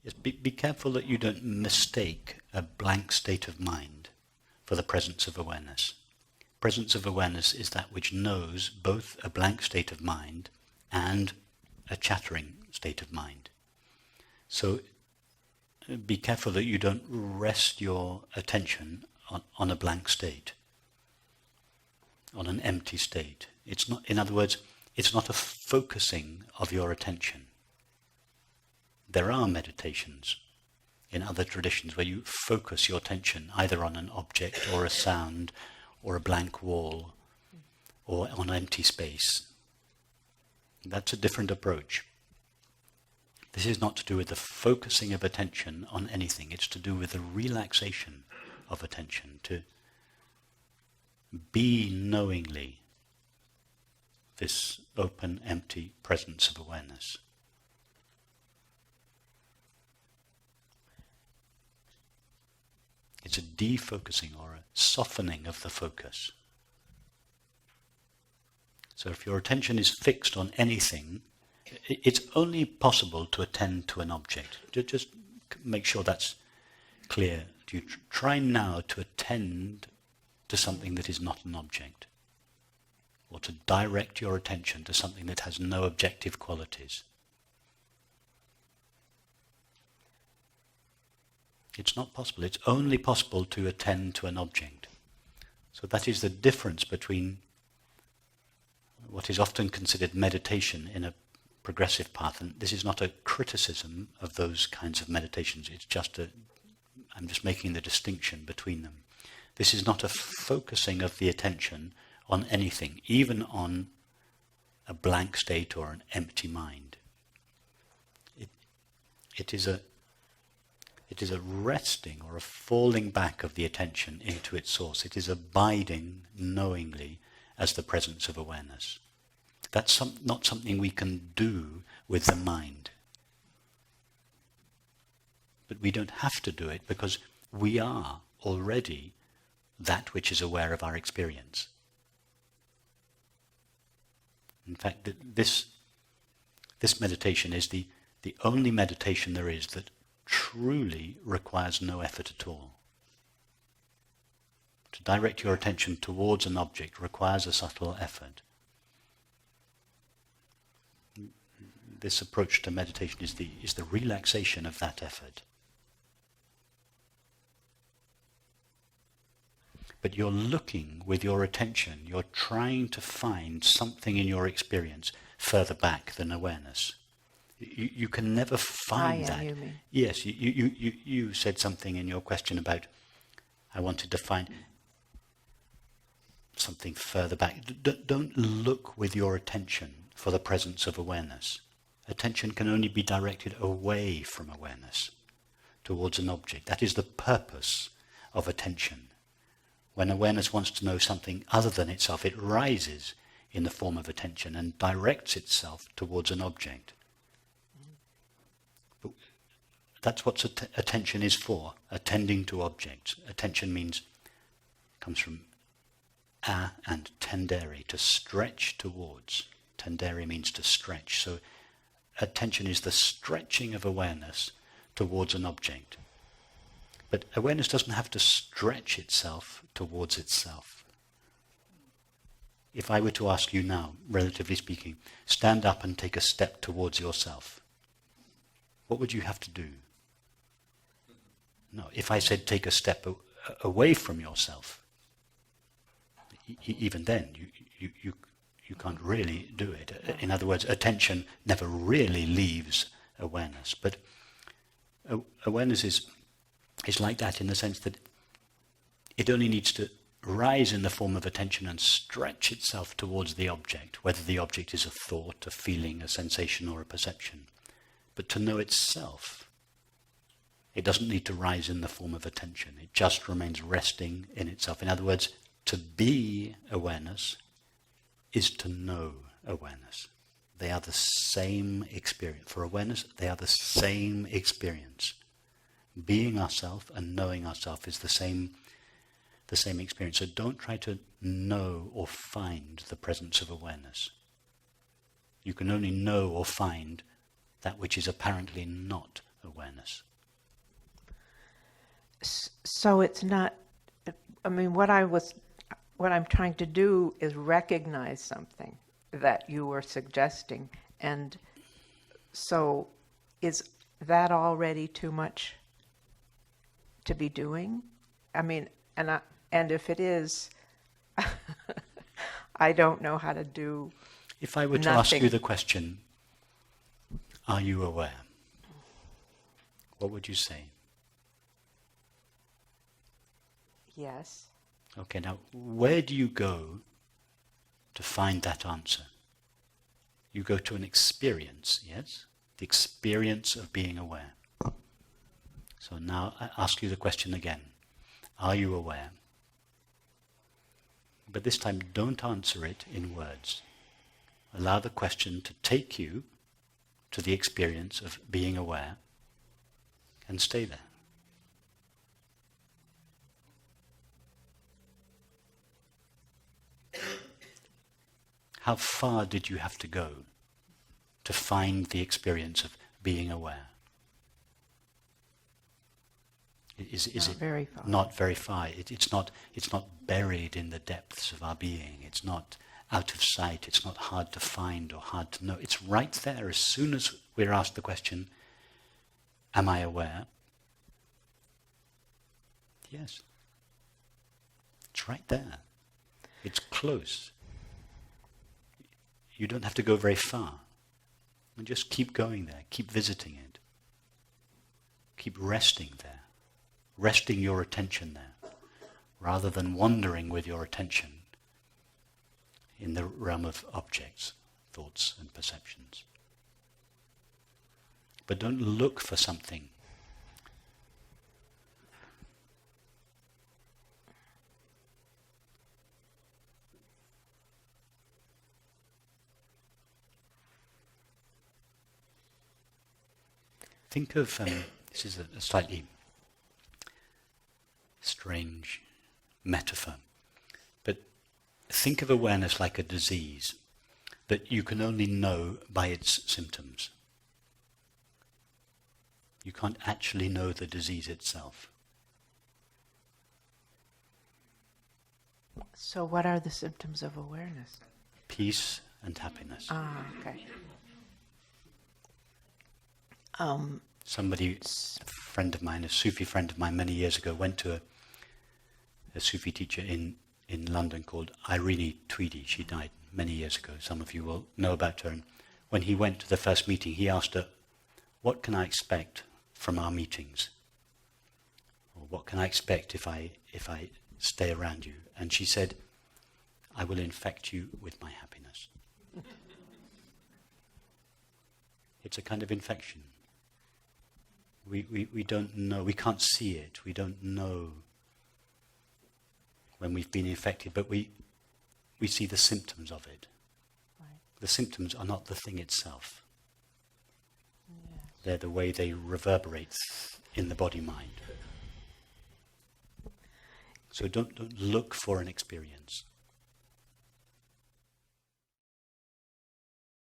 Yes, be careful that you don't mistake a blank state of mind for the presence of awareness. Presence of awareness is that which knows both a blank state of mind and a chattering state of mind. So be careful that you don't rest your attention on a blank state, on an empty state. It's not, in other words, it's not a focusing of your attention. There are meditations in other traditions where you focus your attention either on an object or a sound or a blank wall or on empty space. That's a different approach. This is not to do with the focusing of attention on anything. It's to do with the relaxation of attention, to be knowingly this open, empty presence of awareness. It's a defocusing or a softening of the focus. So if your attention is fixed on anything, it's only possible to attend to an object. Just make sure that's clear. You try now to attend to something that is not an object, or to direct your attention to something that has no objective qualities. It's not possible. It's only possible to attend to an object. So that is the difference between what is often considered meditation in a progressive path, and this is not a criticism of those kinds of meditations. It's just I'm just making the distinction between them. This is not a focusing of the attention on anything, even on a blank state or an empty mind. It is a resting or a falling back of the attention into its source. It is abiding knowingly as the presence of awareness. That's not something we can do with the mind. But we don't have to do it because we are already that which is aware of our experience. In fact, this meditation is the only meditation there is that truly requires no effort at all. To direct your attention towards an object requires a subtle effort. This approach to meditation is the relaxation of that effort. But you're looking with your attention, you're trying to find something in your experience further back than awareness. You can never find that. You mean. Yes, you said something in your question about, I wanted to find something further back. Don't look with your attention for the presence of awareness. Attention can only be directed away from awareness, towards an object. That is the purpose of attention. When awareness wants to know something other than itself, it rises in the form of attention and directs itself towards an object. But that's what attention is for, attending to objects. Attention comes from a and tendere, to stretch towards. Tendere means to stretch. So attention is the stretching of awareness towards an object. But awareness doesn't have to stretch itself towards itself. If I were to ask you now, relatively speaking, stand up and take a step towards yourself, what would you have to do? No, if I said take a step away from yourself, even then you can't really do it. In other words, attention never really leaves awareness. But awareness is like that in the sense that it only needs to rise in the form of attention and stretch itself towards the object, whether the object is a thought, a feeling, a sensation, or a perception. But to know itself, it doesn't need to rise in the form of attention. It just remains resting in itself. In other words, to be awareness is to know awareness. They are the same experience. For awareness, they are the same experience. Being ourself and knowing ourself is the same experience. So don't try to know or find the presence of awareness. You can only know or find that which is apparently not awareness. So it's not, I mean, what I'm trying to do is recognize something that you were suggesting. And so is that already too much to be doing? I mean, and if it is, I don't know how to do. If I were to ask you the question, are you aware? What would you say? Yes. Okay, now where do you go to find that answer? You go to an experience, yes? The experience of being aware. So now I ask you the question again. Are you aware? But this time don't answer it in words. Allow the question to take you to the experience of being aware and stay there. How far did you have to go to find the experience of being aware? Is it very far. Not very far? It's not buried in the depths of our being. It's not out of sight. It's not hard to find or hard to know. It's right there. As soon as we're asked the question, am I aware? Yes. It's right there. It's close. You don't have to go very far. And just keep going there. Keep visiting it. Keep resting there. Resting your attention there, rather than wandering with your attention in the realm of objects, thoughts and perceptions. But don't look for something. Think of, this is a slightly strange metaphor, but think of awareness like a disease that you can only know by its symptoms. You can't actually know the disease itself. So what are the symptoms of awareness? Peace and happiness. Ah, okay. Somebody, a friend of mine, a Sufi friend of mine many years ago, went to a Sufi teacher in London called Irene Tweedy. She died many years ago. Some of you will know about her. And when he went to the first meeting, he asked her, what can I expect from our meetings? Or what can I expect if I stay around you? And she said, I will infect you with my happiness. It's a kind of infection. We don't know, we can't see it, we don't know when we've been infected, but we see the symptoms of it. Right. The symptoms are not the thing itself. Yes. They're the way they reverberate in the body-mind. So don't look for an experience.